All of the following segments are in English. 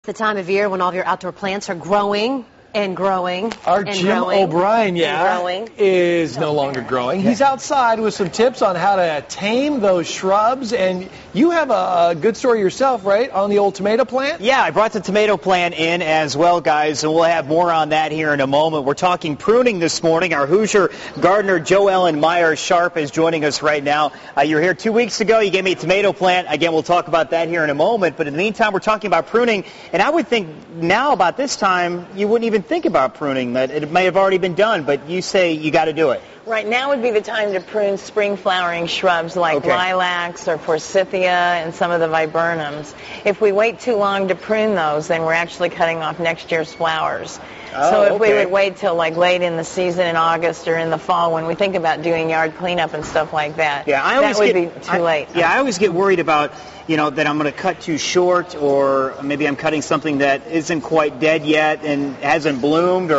The time of year when all of your outdoor plants are growing and growing. Our and Jim growing O'Brien, growing. is no longer growing. He's outside with some tips on how to tame those shrubs, and you have a good story yourself, right, on the old tomato plant? Yeah, I brought the tomato plant in as well, guys, and we'll have more on that here in a moment. We're talking pruning this morning. Our Hoosier Gardener, Ellen Meyers Sharp, is joining us right now. You were here 2 weeks ago. You gave me a tomato plant. Again, we'll talk about that here in a moment, but in the meantime, we're talking about pruning, and I would think now about this time, you wouldn't even think about pruning, that it may have already been done, but you say you got to do it. Right now would be the time to prune spring flowering shrubs like lilacs or forsythia and some of the viburnums. If we wait too long to prune those, then we're actually cutting off next year's flowers. So if we would wait till like late in the season in August or in the fall when we think about doing yard cleanup and stuff like that, that would be too late. Yeah, I always get worried about, that I'm going to cut too short, or maybe I'm cutting something that isn't quite dead yet and hasn't bloomed.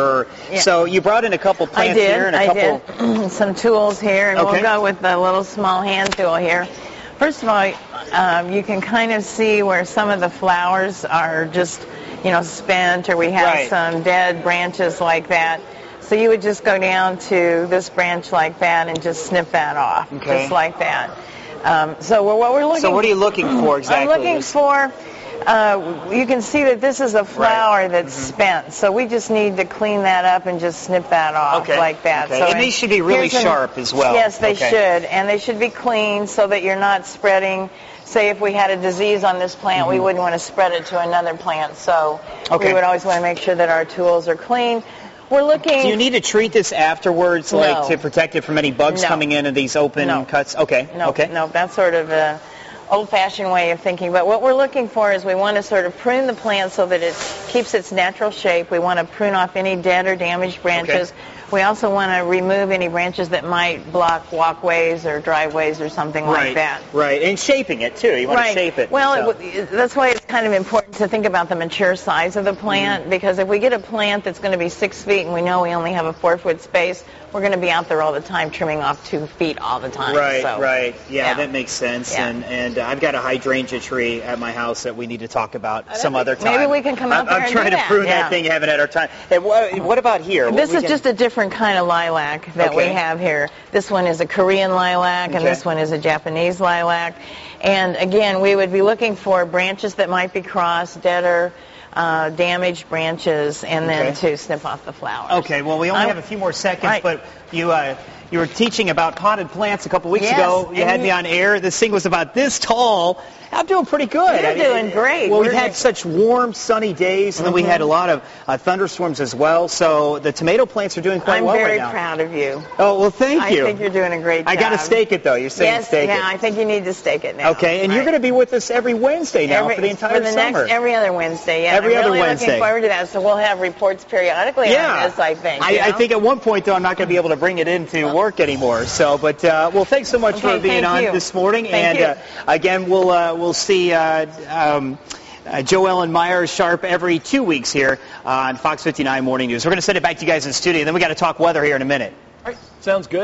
So you brought in a couple plants here and a couple. I did. Some tools here, and we'll go with the little small hand tool here. First of all, you can kind of see where some of the flowers are just spent, or we have some dead branches like that. So you would just go down to this branch like that and just snip that off, just like that. So what are you looking for exactly? I'm looking for, you can see that this is a flower that's spent, so we just need to clean that up and just snip that off like that. So and these should be really sharp as well. Yes, they should, and they should be clean so that you're not spreading. Say if we had a disease on this plant, we wouldn't want to spread it to another plant, so we would always want to make sure that our tools are clean. We're looking. Do you need to treat this afterwards, like to protect it from any bugs coming in these open cuts? No, that's sort of a old-fashioned way of thinking. But what we're looking for is we want to sort of prune the plant so that it keeps its natural shape. We want to prune off any dead or damaged branches. We also want to remove any branches that might block walkways or driveways or something like that. Right, and shaping it too. You want to shape it. Well, that's why it's kind of important to think about the mature size of the plant, because if we get a plant that's going to be 6 feet and we know we only have a 4-foot space, we're going to be out there all the time trimming off 2 feet all the time. Right. Yeah, that makes sense. And I've got a hydrangea tree at my house that we need to talk about some other time. Maybe we can come out there and do that. I'm trying to prune that thing. Haven't had our time. And what about here? This is just a different kind of lilac that we have here. This one is a Korean lilac, and this one is a Japanese lilac. And again, we would be looking for branches that might be crossed, dead or damaged branches, and then to snip off the flowers. Okay, well, we only have a few more seconds, but you were teaching about potted plants a couple weeks ago. You had me on air. This thing was about this tall. I'm doing pretty good. You're doing great. Well, we've had such warm, sunny days, and then we had a lot of thunderstorms as well. So the tomato plants are doing quite well right now. I'm very proud of you. Oh, well, thank you. I think you're doing a great job. I got to stake it, though. You're saying stake it. Yeah, I think you need to stake it now. Okay, and you're going to be with us every Wednesday now for the entire summer. Every other Wednesday, Every other Wednesday. I'm really looking forward to that. So we'll have reports periodically on this, I think. I think at one point, though, I'm not going to be able to bring it into work anymore. So, but well, thanks so much for being on this morning. And again, we'll see Ellen Meyers Sharp every 2 weeks here on Fox 59 Morning News. We're going to send it back to you guys in the studio, and then we got to talk weather here in a minute. All right, sounds good.